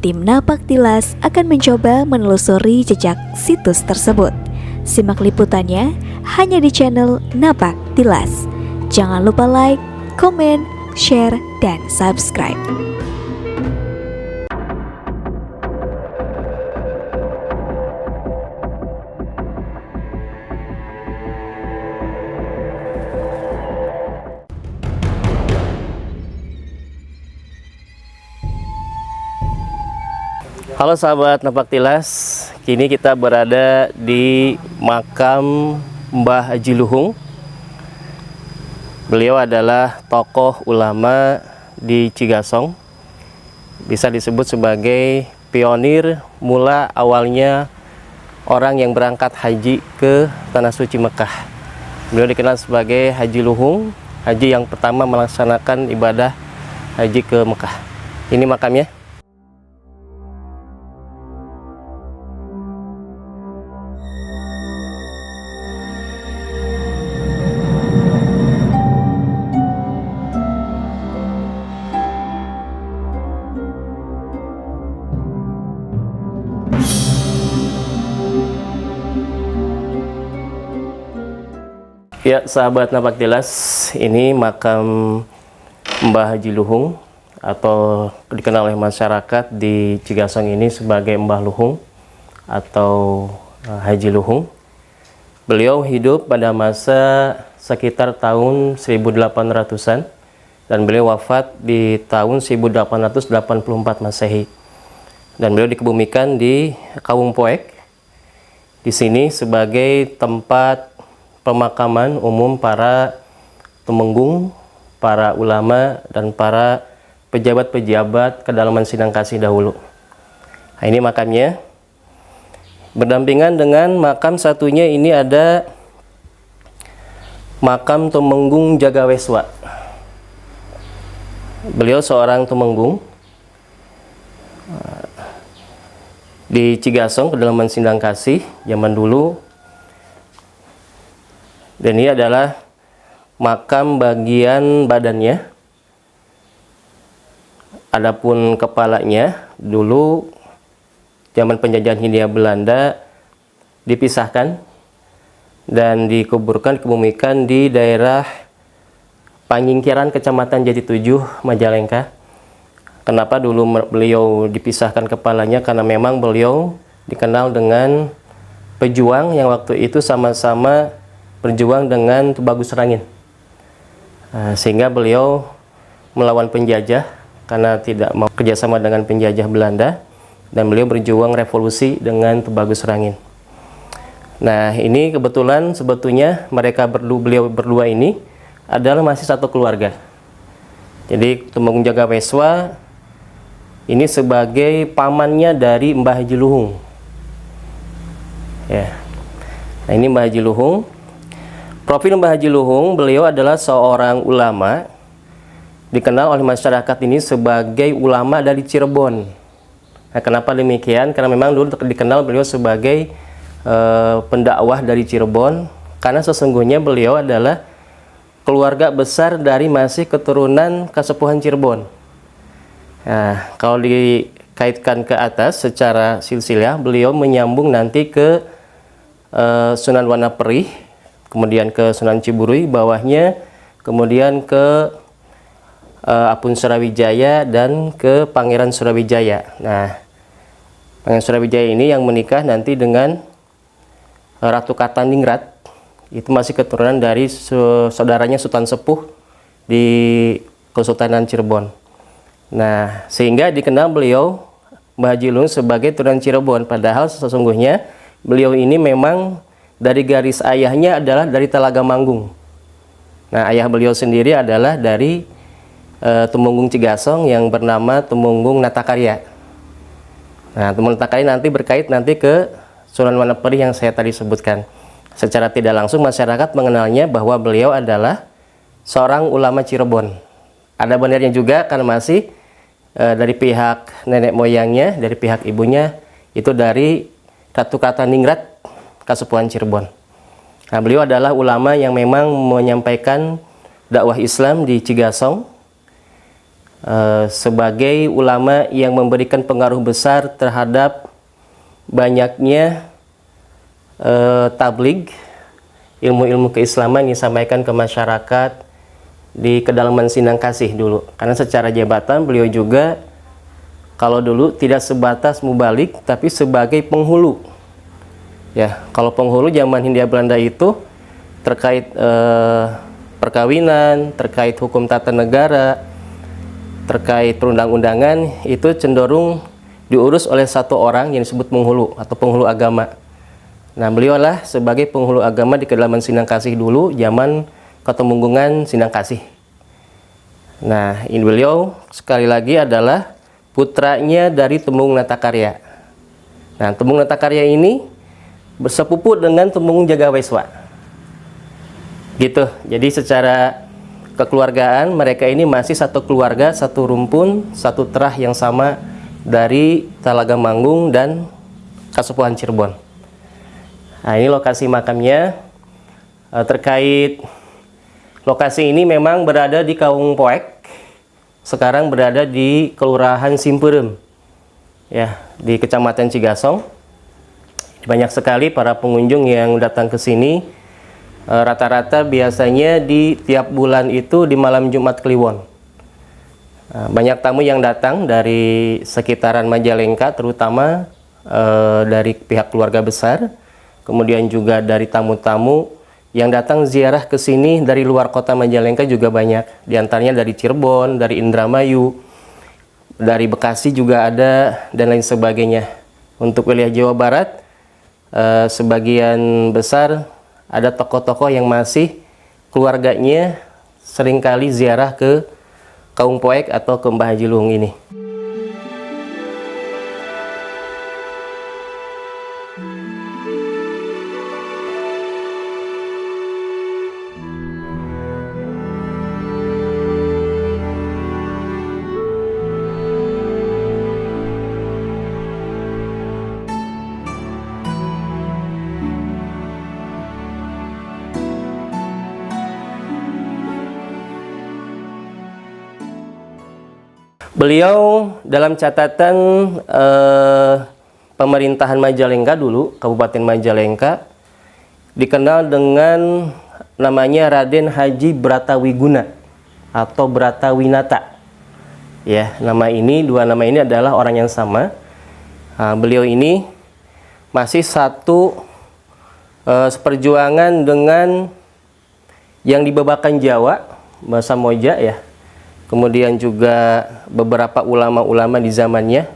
Tim Napak Tilas akan mencoba menelusuri jejak situs tersebut. Simak liputannya hanya di channel Napak Tilas. Jangan lupa like, komen, share, dan subscribe. Halo sahabat Napak Tilas, kini kita berada di makam Mbah Haji Luhung. Beliau adalah tokoh ulama di Cigasong, bisa disebut sebagai pionir mula awalnya orang yang berangkat haji ke Tanah Suci Mekah. Beliau dikenal sebagai Haji Luhung, haji yang pertama melaksanakan ibadah haji ke Mekah. Ini makamnya. Ya sahabat Napak Tilas, ini makam Mbah Haji Luhung atau dikenal oleh masyarakat di Cigasong ini sebagai Mbah Luhung atau Haji Luhung. Beliau hidup pada masa sekitar tahun 1800-an dan beliau wafat di tahun 1884 Masehi. Dan beliau dikebumikan di Kawung Poek. Di sini sebagai tempat pemakaman umum para tumenggung, para ulama, dan para pejabat-pejabat kedalaman Sindang Kasih dahulu. Nah, ini makamnya. Berdampingan dengan makam satunya ini ada makam Tumenggung Jagaweswa. Beliau seorang tumenggung di Cigasong, kedalaman Sindang Kasih zaman dulu. Dan ini adalah makam bagian badannya. Adapun kepalanya dulu zaman penjajahan Hindia Belanda dipisahkan dan dikebumikan di daerah Panyingkiran, Kecamatan Jati 7, Majalengka. Kenapa dulu beliau dipisahkan kepalanya? Karena memang beliau dikenal dengan pejuang yang waktu itu sama-sama berjuang dengan Tubagus Rangin. Sehingga beliau melawan penjajah karena tidak mau kerjasama dengan penjajah Belanda, dan beliau berjuang revolusi dengan Tubagus Rangin. Nah, ini kebetulan sebetulnya beliau berdua ini adalah masih satu keluarga. Jadi Tumenggung Jagaweswa ini sebagai pamannya dari Mbah Haji Luhung. Ya. Nah, ini Mbah Haji Luhung. Profil Mbah Haji Luhung, beliau adalah seorang ulama, dikenal oleh masyarakat ini sebagai ulama dari Cirebon. Nah, kenapa demikian? Karena memang dulu dikenal beliau sebagai pendakwah dari Cirebon, karena sesungguhnya beliau adalah keluarga besar dari masih keturunan Kasepuhan Cirebon. Nah, kalau dikaitkan ke atas secara silsilah, beliau menyambung nanti ke Sunan Wanaperi, kemudian ke Sunan Ciburui bawahnya, kemudian ke Apun Surawijaya dan ke Pangeran Surawijaya. Nah, Pangeran Surawijaya ini yang menikah nanti dengan Ratu Kartaningrat, itu masih keturunan dari saudaranya Sultan Sepuh di Kesultanan Cirebon. Nah, sehingga dikenal beliau Mbah Haji Luhung sebagai turunan Cirebon, padahal sesungguhnya beliau ini memang dari garis ayahnya adalah dari Talaga Manggung. Nah, ayah beliau sendiri adalah dari Tumenggung Cigasong yang bernama Tumenggung Natakarya. Nah, Tumenggung Natakarya nanti berkait nanti ke Sunan Wanaperi yang saya tadi sebutkan. Secara tidak langsung masyarakat mengenalnya bahwa beliau adalah seorang ulama Cirebon. Ada benarnya juga karena masih dari pihak nenek moyangnya, dari pihak ibunya itu dari Ratu Kartaningrat, Kasepuhan Cirebon. Nah, beliau adalah ulama yang memang menyampaikan dakwah Islam di Cigasong. sebagai ulama yang memberikan pengaruh besar terhadap banyaknya tabligh ilmu-ilmu keislaman yang disampaikan ke masyarakat di kedalaman Sindang Kasih dulu. Karena secara jabatan beliau juga kalau dulu tidak sebatas mubalik tapi sebagai penghulu. Ya, kalau penghulu zaman Hindia Belanda itu terkait perkawinan, terkait hukum tata negara, terkait perundang-undangan itu cenderung diurus oleh satu orang yang disebut penghulu atau penghulu agama. Nah, beliau lah sebagai penghulu agama di kedalaman Sindang Kasih dulu, zaman Ketemunggungan Sindang Kasih. Nah, ini beliau sekali lagi adalah putranya dari Temunggung Natakarya. Nah, Temunggung Natakarya ini bersepupu dengan Temunggung Jagaweswa. Gitu. Jadi secara kekeluargaan mereka ini masih satu keluarga, satu rumpun, satu terah yang sama dari Talaga Manggung dan Kasepuhan Cirebon. Nah, ini lokasi makamnya. Terkait lokasi ini memang berada di Kaung Poek, sekarang berada di Kelurahan Simpereum, ya, di Kecamatan Cigasong. Banyak sekali para pengunjung yang datang ke sini. Rata-rata biasanya di tiap bulan itu di malam Jumat Kliwon. Banyak tamu yang datang dari sekitaran Majalengka, terutama dari pihak keluarga besar. Kemudian juga dari tamu-tamu yang datang ziarah ke sini dari luar kota Majalengka juga banyak. Di antaranya dari Cirebon, dari Indramayu, dari Bekasi juga ada, dan lain sebagainya. Untuk wilayah Jawa Barat, sebagian besar ada tokoh-tokoh yang masih keluarganya seringkali ziarah ke Kaung Poek atau ke Mbah Haji Luhung ini. Beliau dalam catatan pemerintahan Majalengka dulu, Kabupaten Majalengka, dikenal dengan namanya Raden Haji Bratawiguna atau Bratawinata. Ya, dua nama ini adalah orang yang sama. Beliau ini masih satu seperjuangan dengan yang di Babakan Jawa, bahasa Moja ya. Kemudian juga beberapa ulama-ulama di zamannya.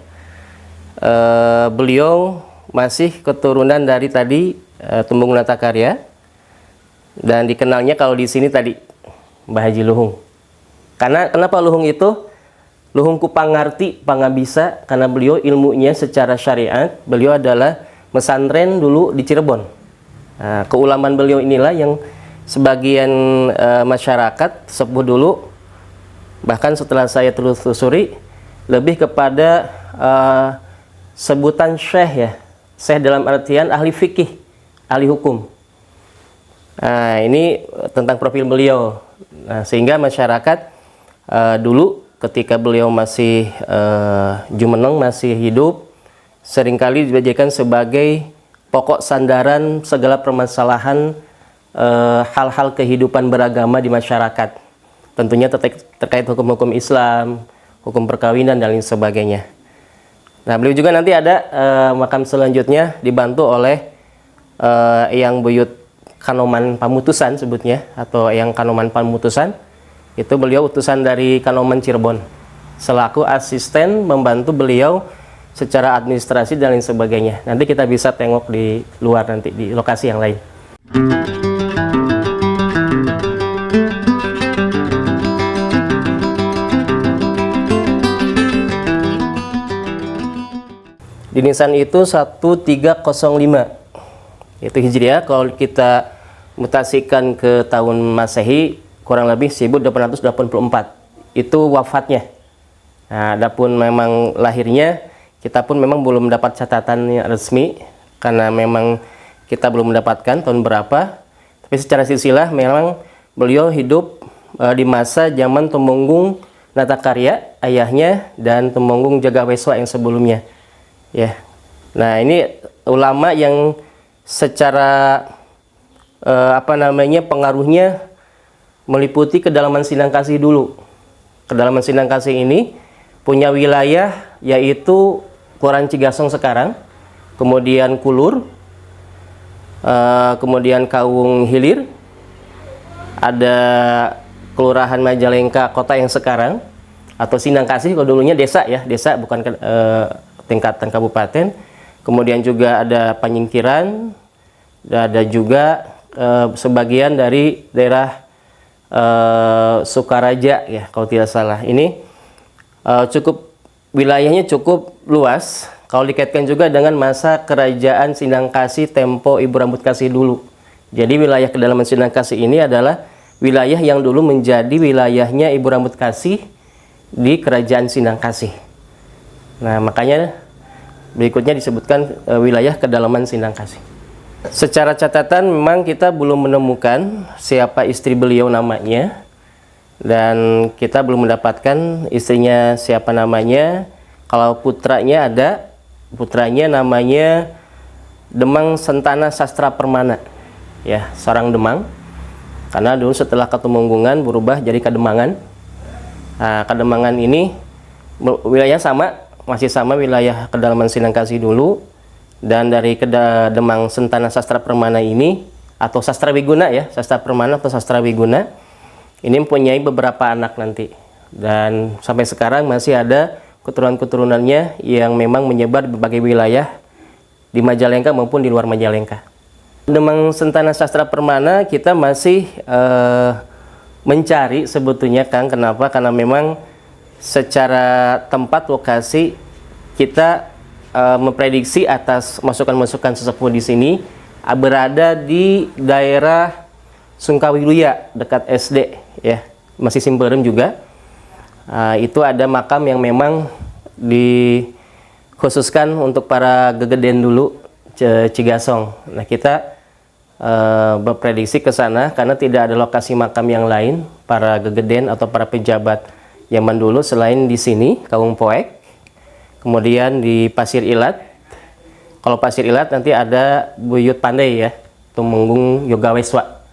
Beliau masih keturunan dari tadi Temunggung Natakarya, dan dikenalnya kalau di sini tadi Mbah Haji Luhung. Karena kenapa Luhung itu? Luhung ku pangarti pangabisa, karena beliau ilmunya secara syariat, beliau adalah mesantren dulu di Cirebon. Nah, keulamaan beliau inilah yang sebagian masyarakat sepuh dulu, bahkan setelah saya telusuri, lebih kepada sebutan syekh ya. Syekh dalam artian ahli fikih, ahli hukum. Nah, ini tentang profil beliau. Nah, sehingga masyarakat dulu ketika beliau masih jumeneng, masih hidup, seringkali dijadikan sebagai pokok sandaran segala permasalahan hal-hal kehidupan beragama di masyarakat. Tentunya terkait hukum-hukum Islam, hukum perkawinan, dan lain sebagainya. Nah, beliau juga nanti ada makam selanjutnya dibantu oleh Eyang Buyut Kanoman Pamutusan sebutnya, atau Eyang Kanoman Pamutusan. Itu beliau utusan dari Kanoman Cirebon, selaku asisten membantu beliau secara administrasi dan lain sebagainya. Nanti kita bisa tengok di luar, nanti di lokasi yang lain. Di nisan itu 1305 itu Hijriah. Kalau kita mutasikan ke tahun Masehi, kurang lebih 1884 itu wafatnya. Nah, adapun memang lahirnya, kita pun memang belum dapat catatannya resmi, karena memang kita belum mendapatkan tahun berapa. Tapi secara silsilah memang beliau hidup di masa zaman Temunggung Natakarya ayahnya dan Tumenggung Jagaweswa yang sebelumnya. Ya. Nah, ini ulama yang secara pengaruhnya meliputi kedalaman Sindangkasih dulu. Kedalaman Sindangkasih ini punya wilayah yaitu Kelurahan Cigasong sekarang, kemudian Kulur, kemudian Kawung Hilir, ada Kelurahan Majalengka kota yang sekarang, atau Sindangkasih kalau dulunya desa ya, desa bukan tingkatan kabupaten. Kemudian juga ada Panyingkiran, ada juga sebagian dari daerah Sukaraja ya kalau tidak salah. Ini wilayahnya cukup luas kalau dikaitkan juga dengan masa kerajaan Sindangkasih tempo Ibu Rambut Kasih dulu. Jadi wilayah kedalaman Sindangkasih ini adalah wilayah yang dulu menjadi wilayahnya Ibu Rambut Kasih di kerajaan Sindangkasih. Nah, makanya berikutnya disebutkan wilayah kedalaman Sindangkasih. Secara catatan memang kita belum menemukan siapa istri beliau namanya, dan kita belum mendapatkan istrinya siapa namanya. Kalau putranya ada, putranya namanya Demang Sentana Sastra Permana, ya, seorang Demang. Karena dulu setelah Ketumenggungan berubah jadi Kademangan. Nah, Kademangan ini wilayah sama, masih sama wilayah kedalaman Sindangkasih dulu. Dan dari Demang Sentana Sastra Permana ini, atau Sastra Wiguna ya, Sastra Permana atau Sastra Wiguna, ini mempunyai beberapa anak nanti. Dan sampai sekarang masih ada keturunan-keturunannya yang memang menyebar di berbagai wilayah di Majalengka maupun di luar Majalengka. Demang Sentana Sastra Permana kita masih mencari sebetulnya, Kang. Kenapa? Karena memang secara tempat lokasi kita memprediksi atas masukan-masukan sesepuh di sini berada di daerah Sungkawiluya dekat SD ya, masih Simperem juga. Itu ada makam yang memang dikhususkan untuk para gegeden dulu Cigasong. Nah, kita berprediksi ke sana karena tidak ada lokasi makam yang lain para gegeden atau para pejabat zaman dulu selain di sini Kawung Poek. Kemudian di Pasir Ilat, kalau Pasir Ilat nanti ada Buyut Pandai ya, Tumenggung Yogaweswa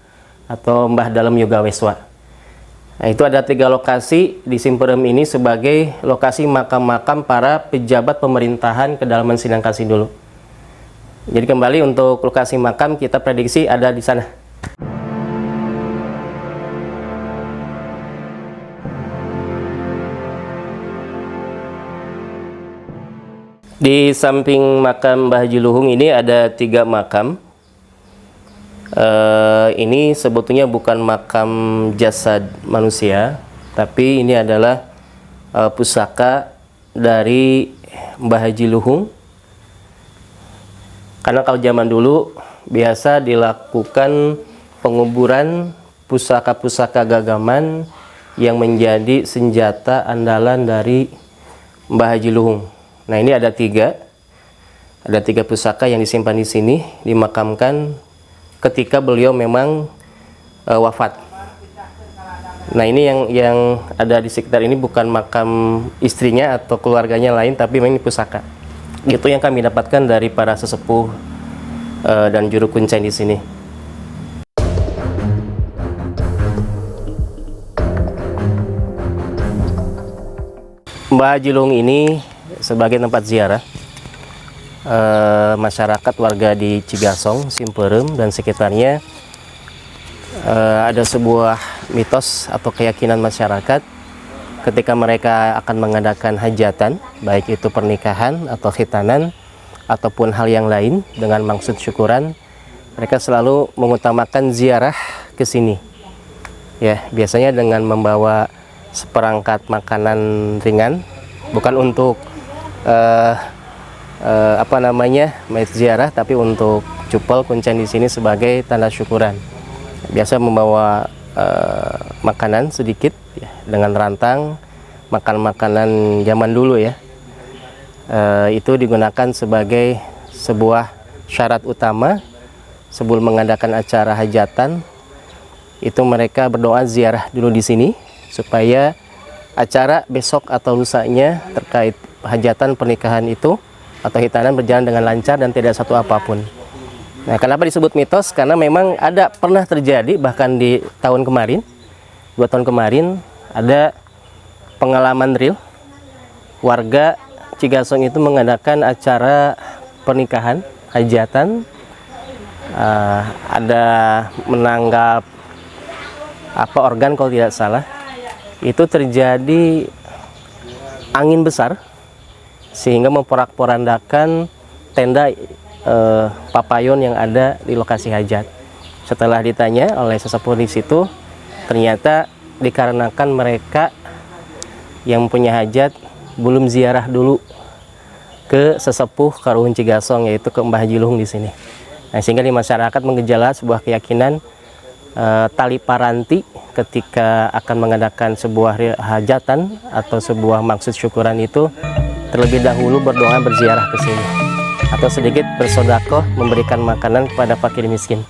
atau Mbah Dalam Yogaweswa. Nah, itu ada 3 lokasi di Simperem ini sebagai lokasi makam-makam para pejabat pemerintahan kedalaman Sindangkasih dulu. Jadi kembali untuk lokasi makam kita prediksi ada di sana. Di samping makam Mbah Haji Luhung ini ada 3 makam. Ini sebetulnya bukan makam jasad manusia, tapi ini adalah pusaka dari Mbah Haji Luhung. Karena kalau zaman dulu biasa dilakukan penguburan pusaka-pusaka gagaman yang menjadi senjata andalan dari Mbah Haji Luhung. Nah, ini ada 3 pusaka yang disimpan di sini, dimakamkan ketika beliau memang wafat. Nah, ini yang ada di sekitar ini bukan makam istrinya atau keluarganya lain, tapi memang ini pusaka. Itu yang kami dapatkan dari para sesepuh dan juru kuncen di sini. Mbah Haji Luhung ini sebagai tempat ziarah masyarakat warga di Cigasong, Simperem dan sekitarnya. Ada sebuah mitos atau keyakinan masyarakat ketika mereka akan mengadakan hajatan, baik itu pernikahan atau khitanan ataupun hal yang lain dengan maksud syukuran, mereka selalu mengutamakan ziarah ke sini. Ya, biasanya dengan membawa seperangkat makanan ringan, bukan untuk mayit ziarah, tapi untuk cupel kuncen di sini sebagai tanda syukuran. Biasa membawa makanan sedikit ya, dengan rantang, makanan zaman dulu ya. Itu digunakan sebagai sebuah syarat utama sebelum mengadakan acara hajatan. Itu mereka berdoa ziarah dulu di sini supaya acara besok atau lusanya terkait hajatan pernikahan itu atau hitanan berjalan dengan lancar dan tidak satu apapun. Nah, kenapa disebut mitos? Karena memang pernah terjadi bahkan di tahun kemarin, 2 tahun kemarin ada pengalaman real warga Cigasong itu mengadakan acara pernikahan hajatan, ada menanggap organ kalau tidak salah, itu terjadi angin besar sehingga memporak-porandakan tenda papayon yang ada di lokasi hajat. Setelah ditanya oleh sesepuh di situ, ternyata dikarenakan mereka yang punya hajat belum ziarah dulu ke sesepuh Karuhun Cigasong, yaitu ke Mbah Haji Luhung di sini. Nah, sehingga di masyarakat menggejala sebuah keyakinan tali paranti ketika akan mengadakan sebuah hajatan atau sebuah maksud syukuran itu terlebih dahulu berdoa berziarah ke sini atau sedikit bersodakoh memberikan makanan kepada fakir miskin.